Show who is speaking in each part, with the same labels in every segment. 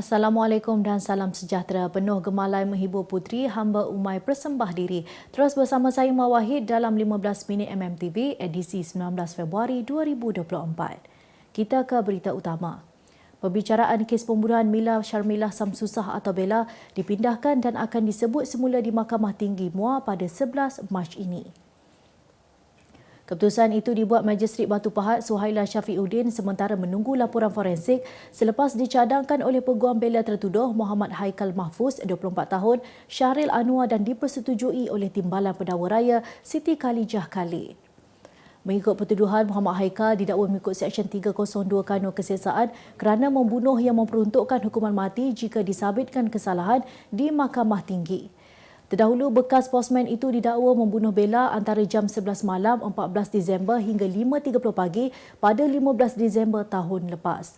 Speaker 1: Assalamualaikum dan salam sejahtera. Penuh gemalai menghibur puteri hamba Umay Persembah Diri. Terus bersama saya Mawahid dalam 15 minit MMTV edisi 19 Februari 2024. Kita ke berita utama. Pembicaraan kes pembunuhan Mila Sharmilah Samsusah atau Bella dipindahkan dan akan disebut semula di Mahkamah Tinggi Muar pada 11 Mac ini. Keputusan itu dibuat Magistrate Batu Pahat Suhaila Syafiuddin sementara menunggu laporan forensik selepas dicadangkan oleh peguam bela tertuduh Muhammad Haikal Mahfuz, 24 tahun, Syahril Anwar dan dipersetujui oleh Timbalan Pendakwa Raya Siti Khalijah Khalid. Mengikut pertuduhan, Muhammad Haikal didakwa mengikut Seksyen 302 Kanun Keseksaan kerana membunuh yang memperuntukkan hukuman mati jika disabitkan kesalahan di Mahkamah Tinggi. Terdahulu, bekas posmen itu didakwa membunuh Bella antara jam 11 malam 14 Disember hingga 5.30 pagi pada 15 Disember tahun lepas.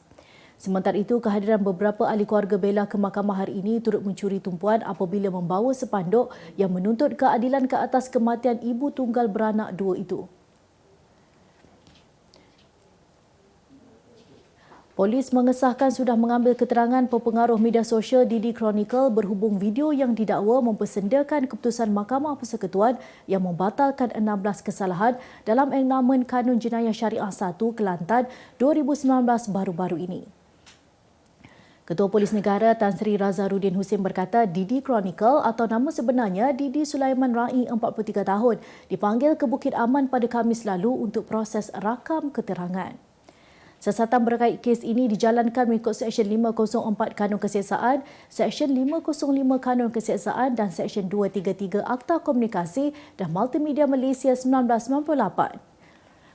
Speaker 1: Sementara itu, kehadiran beberapa ahli keluarga Bella ke mahkamah hari ini turut mencuri tumpuan apabila membawa sepanduk yang menuntut keadilan ke atas kematian ibu tunggal beranak dua itu. Polis mengesahkan sudah mengambil keterangan pepengaruh media sosial Didi Chronicle berhubung video yang didakwa mempersendakan keputusan Mahkamah Persekutuan yang membatalkan 16 kesalahan dalam Enakmen Kanun Jenayah Syariah 1 Kelantan 2019 baru-baru ini. Ketua Polis Negara Tan Sri Razarudin Husin berkata Didi Chronicle atau nama sebenarnya Didi Sulaiman Rai 43 tahun dipanggil ke Bukit Aman pada Khamis lalu untuk proses rakam keterangan. Siasatan berkait kes ini dijalankan mengikut Seksyen 504 Kanun Keseksaan, Seksyen 505 Kanun Keseksaan dan Seksyen 233 Akta Komunikasi dan Multimedia Malaysia 1998.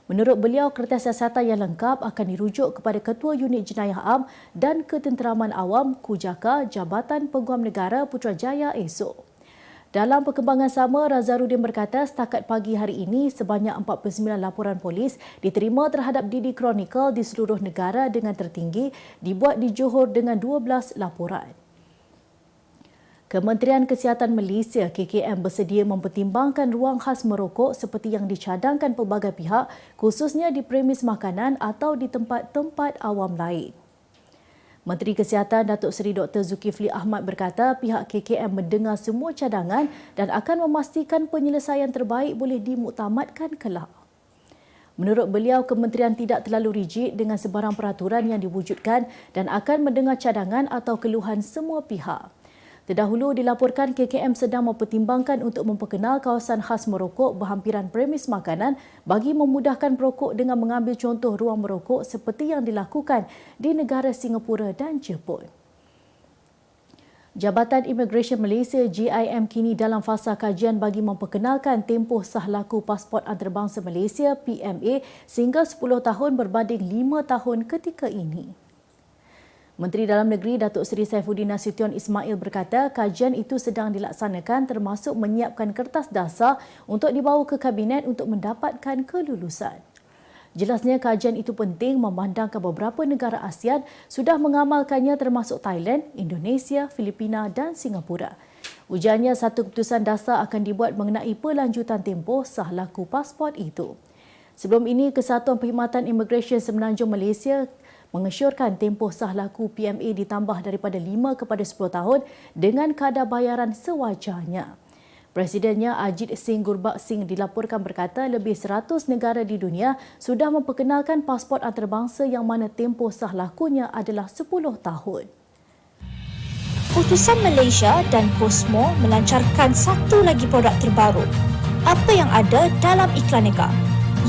Speaker 1: Menurut beliau, kertas siasatan yang lengkap akan dirujuk kepada Ketua Unit Jenayah Am dan Ketenteraman Awam Kujaka Jabatan Peguam Negara Putrajaya esok. Dalam perkembangan sama, Razarudin berkata setakat pagi hari ini sebanyak 49 laporan polis diterima terhadap Didi Chronicle di seluruh negara dengan tertinggi dibuat di Johor dengan 12 laporan. Kementerian Kesihatan Malaysia KKM bersedia mempertimbangkan ruang khas merokok seperti yang dicadangkan pelbagai pihak khususnya di premis makanan atau di tempat-tempat awam lain. Menteri Kesihatan Datuk Seri Dr. Zulkifli Ahmad berkata pihak KKM mendengar semua cadangan dan akan memastikan penyelesaian terbaik boleh dimuktamadkan kelak. Menurut beliau, kementerian tidak terlalu rigid dengan sebarang peraturan yang diwujudkan dan akan mendengar cadangan atau keluhan semua pihak. Terdahulu dilaporkan KKM sedang mempertimbangkan untuk memperkenal kawasan khas merokok berhampiran premis makanan bagi memudahkan perokok dengan mengambil contoh ruang merokok seperti yang dilakukan di negara Singapura dan Jepun. Jabatan Imigresen Malaysia JIM kini dalam fasa kajian bagi memperkenalkan tempoh sah laku pasport antarabangsa Malaysia PMA sehingga 10 tahun berbanding 5 tahun ketika ini. Menteri Dalam Negeri Datuk Seri Saifuddin Nasution Ismail berkata kajian itu sedang dilaksanakan termasuk menyiapkan kertas dasar untuk dibawa ke Kabinet untuk mendapatkan kelulusan. Jelasnya kajian itu penting memandangkan beberapa negara ASEAN sudah mengamalkannya termasuk Thailand, Indonesia, Filipina dan Singapura. Ujarnya satu keputusan dasar akan dibuat mengenai pelanjutan tempoh sah laku pasport itu. Sebelum ini, Kesatuan Perkhidmatan Imigresen Semenanjung Malaysia mengesyorkan tempoh sah laku PMA ditambah daripada 5 kepada 10 tahun dengan kadar bayaran sewajarnya. Presidennya Ajit Singh Gurbakh Singh dilaporkan berkata lebih 100 negara di dunia sudah memperkenalkan pasport antarabangsa yang mana tempoh sah lakunya adalah 10 tahun.
Speaker 2: Utusan Malaysia dan Cosmo melancarkan satu lagi produk terbaru. Apa yang ada dalam Iklaneka?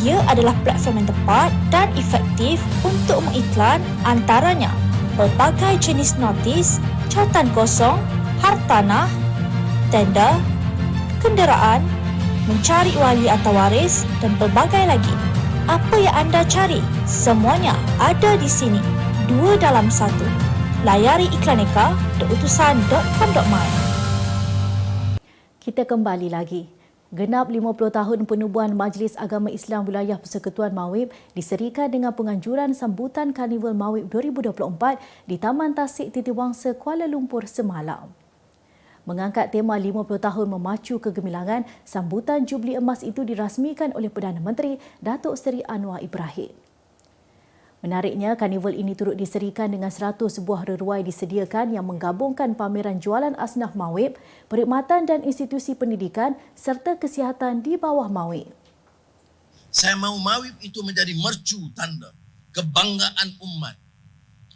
Speaker 2: Ia adalah platform yang tepat dan efektif untuk mengiklan antaranya pelbagai jenis notis, cartan kosong, hartanah, tender, kenderaan, mencari wali atau waris dan pelbagai lagi. Apa yang anda cari? Semuanya ada di sini. 2 dalam 1. Layari iklaneka.utusan.com.my.
Speaker 1: Kita kembali lagi. Genap 50 tahun penubuhan Majlis Agama Islam Wilayah Persekutuan Mawib diserikan dengan penganjuran sambutan Karnival Mawib 2024 di Taman Tasik Titiwangsa Kuala Lumpur semalam. Mengangkat tema 50 tahun memacu kegemilangan, sambutan Jubli Emas itu dirasmikan oleh Perdana Menteri Datuk Seri Anwar Ibrahim. Menariknya, karnival ini turut diserikan dengan 100 buah reruai disediakan yang menggabungkan pameran jualan asnaf Mawib, perkhidmatan dan institusi pendidikan serta kesihatan di bawah Mawib.
Speaker 3: Saya mahu Mawib itu menjadi mercu tanda kebanggaan umat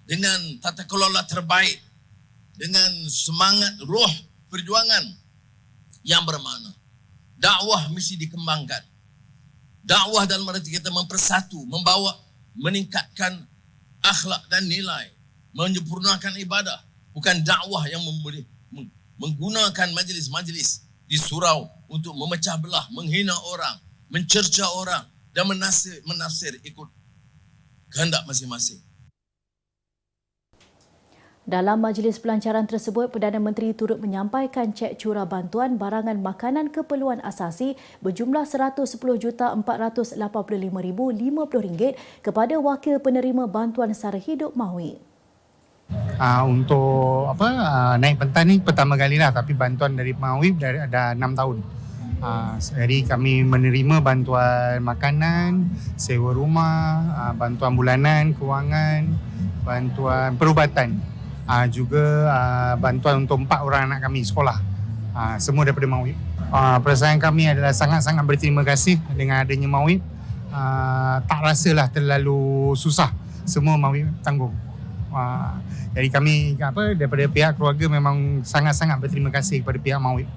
Speaker 3: dengan tata kelola terbaik, dengan semangat roh perjuangan yang bermakna. Dakwah mesti dikembangkan. Dakwah dalam arti kita mempersatu, meningkatkan akhlak dan nilai, menyempurnakan ibadah. Bukan dakwah yang menggunakan majlis-majlis di surau untuk memecah belah, menghina orang, mencerca orang dan menafsir ikut kehendak masing-masing.
Speaker 1: Dalam majlis pelancaran tersebut, Perdana Menteri turut menyampaikan cek curah bantuan barangan makanan keperluan asasi berjumlah RM110,485,050 kepada wakil penerima bantuan sara hidup Mawib.
Speaker 4: Untuk naik pentas ni pertama kali lah, tapi bantuan dari Mawib dah 6 tahun. Jadi kami menerima bantuan makanan, sewa rumah, bantuan bulanan, kewangan, bantuan perubatan. Juga bantuan untuk 4 orang anak kami sekolah. Semua daripada Mawib. Perasaan kami adalah sangat-sangat berterima kasih dengan adanya Mawib. Tak rasalah terlalu susah. Semua Mawib tanggung. Jadi kami daripada pihak keluarga memang sangat-sangat berterima kasih kepada pihak Mawib.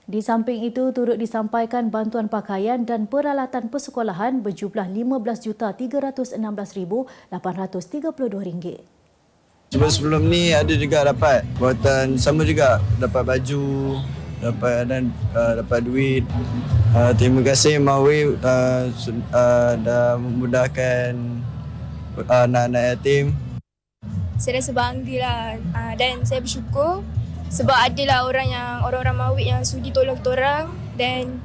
Speaker 1: Di samping itu, turut disampaikan bantuan pakaian dan peralatan persekolahan berjumlah RM15,316,832.
Speaker 5: Sebelum ni ada juga dapat buatan sama juga, dapat baju, dapat duit. Terima kasih Mawib dah memudahkan anak-anak yatim.
Speaker 6: Saya rasa banggalah dan saya bersyukur sebab adalah orang-orang Mawib yang sudi tolong kita orang, dan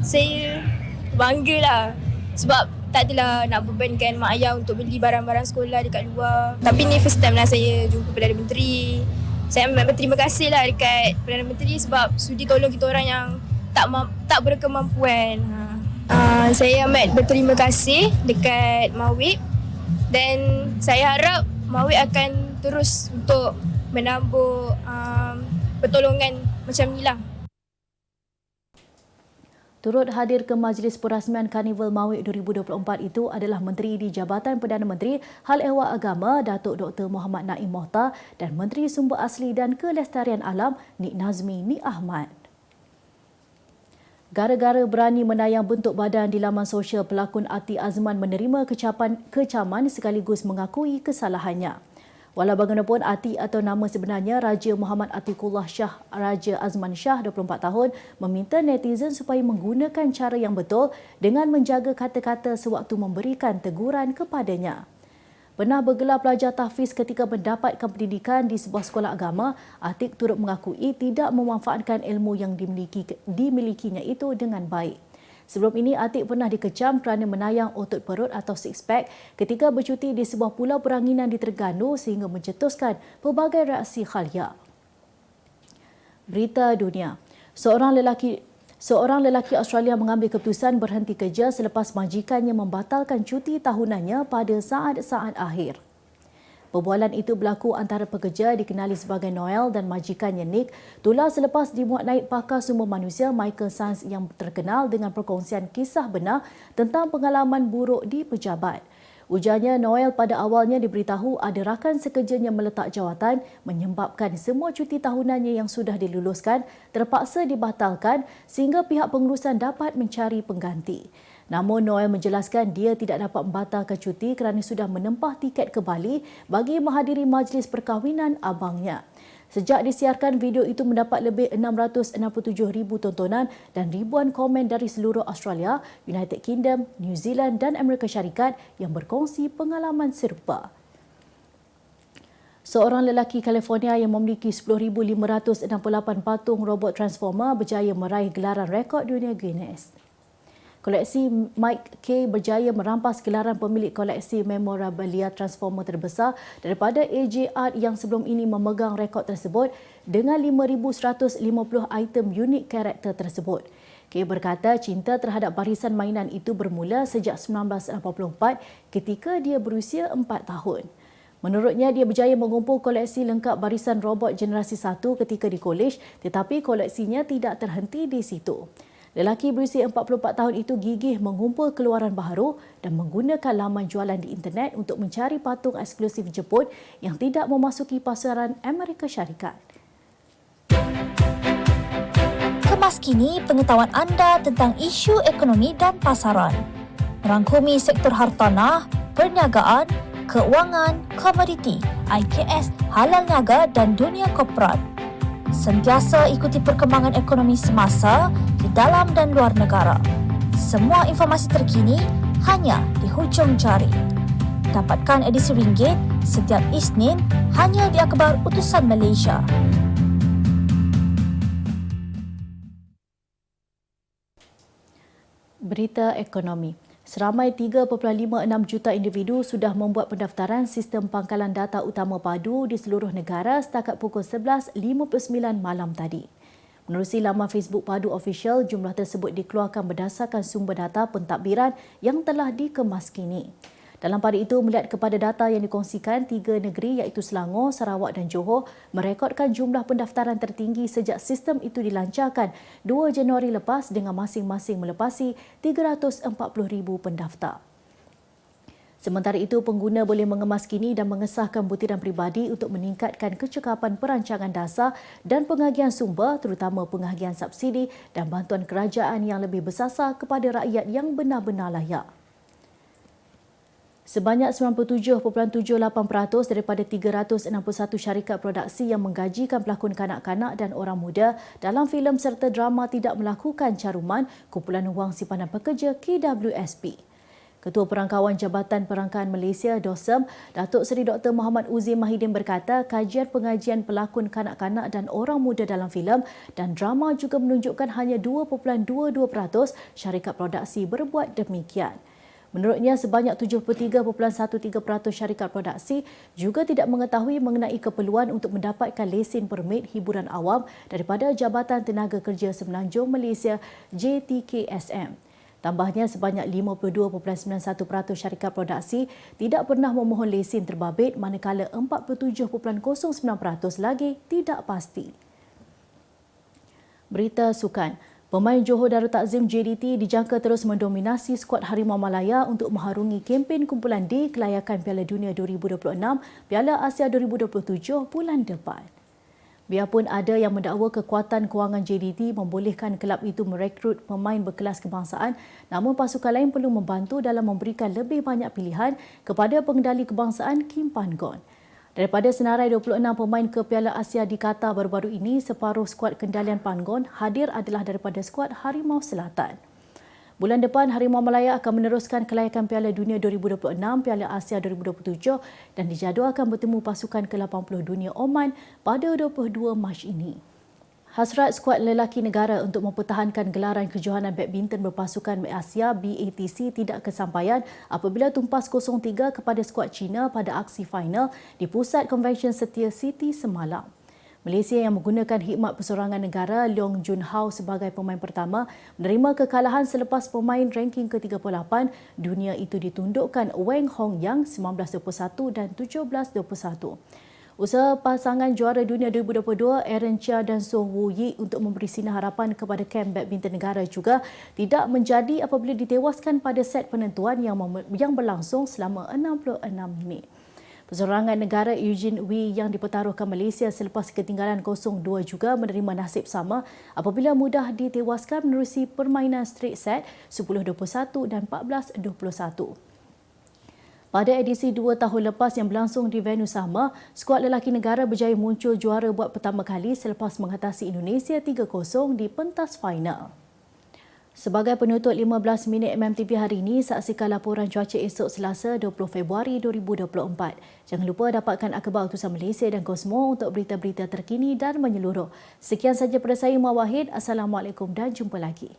Speaker 6: saya banggalah sebab tak adalah nak bebankan mak ayah untuk beli barang-barang sekolah dekat luar. Tapi ni first time lah saya jumpa Perdana Menteri. Saya amat berterima kasih lah dekat Perdana Menteri sebab sudi tolong kita orang yang tak berkemampuan. Saya amat berterima kasih dekat Mawib dan saya harap Mawib akan terus untuk menambah pertolongan macam ni lah.
Speaker 1: Turut hadir ke majlis perasmian Karnival Mawib 2024 itu adalah Menteri di Jabatan Perdana Menteri Hal Ehwal Agama Datuk Dr. Muhammad Naim Mohtar dan Menteri Sumber Asli dan Kelestarian Alam Nik Nazmi Nik Ahmad. Gara-gara berani menayang bentuk badan di laman sosial, pelakon Ati Azman menerima kecaman sekaligus mengakui kesalahannya. Walau bagaimanapun, Ati atau nama sebenarnya Raja Muhammad Atiqullah Shah Raja Azman Shah, 24 tahun, meminta netizen supaya menggunakan cara yang betul dengan menjaga kata-kata sewaktu memberikan teguran kepadanya. Pernah bergelar pelajar tahfiz ketika mendapatkan pendidikan di sebuah sekolah agama, Atiq turut mengakui tidak memanfaatkan ilmu yang dimilikinya itu dengan baik. Sebelum ini, Atiq pernah dikecam kerana menayang otot perut atau six pack ketika bercuti di sebuah pulau peranginan di Terengganu sehingga mencetuskan pelbagai reaksi khalayak. Berita dunia. Seorang lelaki Australia mengambil keputusan berhenti kerja selepas majikannya membatalkan cuti tahunannya pada saat-saat akhir. Perbualan itu berlaku antara pekerja dikenali sebagai Noel dan majikannya Nick tular selepas dimuat naik pakar sumber manusia Michael Sands yang terkenal dengan perkongsian kisah benar tentang pengalaman buruk di pejabat. Ujarnya, Noel pada awalnya diberitahu ada rakan sekerjanya meletak jawatan menyebabkan semua cuti tahunannya yang sudah diluluskan terpaksa dibatalkan sehingga pihak pengurusan dapat mencari pengganti. Namun Noel menjelaskan dia tidak dapat membatalkan cuti kerana sudah menempah tiket ke Bali bagi menghadiri majlis perkahwinan abangnya. Sejak disiarkan, video itu mendapat lebih 667,000 tontonan dan ribuan komen dari seluruh Australia, United Kingdom, New Zealand dan Amerika Syarikat yang berkongsi pengalaman serupa. Seorang lelaki California yang memiliki 10,568 patung robot Transformer berjaya meraih gelaran rekod dunia Guinness. Koleksi Mike Kay berjaya merampas gelaran pemilik koleksi memorabilia Transformer terbesar daripada AJ Art yang sebelum ini memegang rekod tersebut dengan 5,150 item unik karakter tersebut. Kay berkata cinta terhadap barisan mainan itu bermula sejak 1984 ketika dia berusia 4 tahun. Menurutnya, dia berjaya mengumpul koleksi lengkap barisan robot generasi 1 ketika di kolej, tetapi koleksinya tidak terhenti di situ. Lelaki berusia 44 tahun itu gigih mengumpul keluaran baharu dan menggunakan laman jualan di internet untuk mencari patung eksklusif Jepun yang tidak memasuki pasaran Amerika Syarikat.
Speaker 2: Kemas kini pengetahuan anda tentang isu ekonomi dan pasaran. Merangkumi sektor hartanah, perniagaan, keuangan, komoditi, IKS, halal niaga dan dunia korporat. Sentiasa ikuti perkembangan ekonomi semasa di dalam dan luar negara. Semua informasi terkini hanya di hujung jari. Dapatkan edisi ringgit setiap Isnin hanya di Akhbar Utusan Malaysia.
Speaker 1: Berita ekonomi. Seramai 3.56 juta individu sudah membuat pendaftaran sistem pangkalan data utama padu di seluruh negara setakat pukul 11.59 malam tadi. Menerusi laman Facebook Padu Official, jumlah tersebut dikeluarkan berdasarkan sumber data pentadbiran yang telah dikemas kini. Dalam pada itu, melihat kepada data yang dikongsikan, 3 negeri iaitu Selangor, Sarawak dan Johor merekodkan jumlah pendaftaran tertinggi sejak sistem itu dilancarkan 2 Januari lepas dengan masing-masing melepasi 340,000 pendaftar. Sementara itu, pengguna boleh mengemas kini dan mengesahkan butiran peribadi untuk meningkatkan kecekapan perancangan dasar dan pengagihan sumber, terutama pengagihan subsidi dan bantuan kerajaan yang lebih bersasar kepada rakyat yang benar-benar layak. Sebanyak 97.78% daripada 361 syarikat produksi yang menggajikan pelakon kanak-kanak dan orang muda dalam filem serta drama tidak melakukan caruman kumpulan wang simpanan pekerja KWSP. Ketua Perangkawan Jabatan Perangkaan Malaysia DOSM, Datuk Seri Dr. Muhammad Uzi Mahidin berkata kajian pengajian pelakon kanak-kanak dan orang muda dalam filem dan drama juga menunjukkan hanya 2.22% syarikat produksi berbuat demikian. Menurutnya, sebanyak 73.13% syarikat produksi juga tidak mengetahui mengenai keperluan untuk mendapatkan lesen permit hiburan awam daripada Jabatan Tenaga Kerja Semenanjung Malaysia JTKSM. Tambahnya, sebanyak 52.91% syarikat produksi tidak pernah memohon lesen terbabit manakala 47.09% lagi tidak pasti. Berita sukan. Pemain Johor Darul Takzim JDT dijangka terus mendominasi skuad Harimau Malaya untuk mengharungi kempen kumpulan D kelayakan Piala Dunia 2026, Piala Asia 2027 bulan depan. Biarpun ada yang mendakwa kekuatan kewangan JDT membolehkan kelab itu merekrut pemain berkelas kebangsaan, namun pasukan lain perlu membantu dalam memberikan lebih banyak pilihan kepada pengendali kebangsaan Kim Pan-gon. Daripada senarai 26 pemain ke Piala Asia di Qatar baru-baru ini, separuh skuad kendalian Pan-gon hadir adalah daripada skuad Harimau Selatan. Bulan depan, Harimau Malaya akan meneruskan kelayakan Piala Dunia 2026, Piala Asia 2027 dan dijadualkan bertemu pasukan ke-80 dunia Oman pada 22 Mac ini. Hasrat skuad lelaki negara untuk mempertahankan gelaran kejohanan badminton berpasukan Asia BATC tidak kesampaian apabila tumpas 0-3 kepada skuad China pada aksi final di Pusat Konvensyen Setia City semalam. Malaysia yang menggunakan khidmat persorangan negara Leong Jun Hao sebagai pemain pertama menerima kekalahan selepas pemain ranking ke-38 dunia itu ditundukkan Wang Hong Yang 19-21 dan 17-21. Usaha pasangan juara dunia 2022 Aaron Chia dan So Woo Yi untuk memberi sinar harapan kepada kem badminton negara juga tidak menjadi apabila ditewaskan pada set penentuan yang berlangsung selama 66 minit. Persorangan negara Eugene Wee yang dipertaruhkan Malaysia selepas ketinggalan 0-2 juga menerima nasib sama apabila mudah ditewaskan menerusi permainan straight set 10-21 dan 14-21. Pada edisi 2 tahun lepas yang berlangsung di venue sama, skuad lelaki negara berjaya muncul juara buat pertama kali selepas mengatasi Indonesia 3-0 di pentas final. Sebagai penutup 15 minit MMTV hari ini, saksikan laporan cuaca esok Selasa 20 Februari 2024. Jangan lupa dapatkan Akhbar Utusan Malaysia dan Kosmo untuk berita-berita terkini dan menyeluruh. Sekian sahaja pada saya, Muawahid. Assalamualaikum dan jumpa lagi.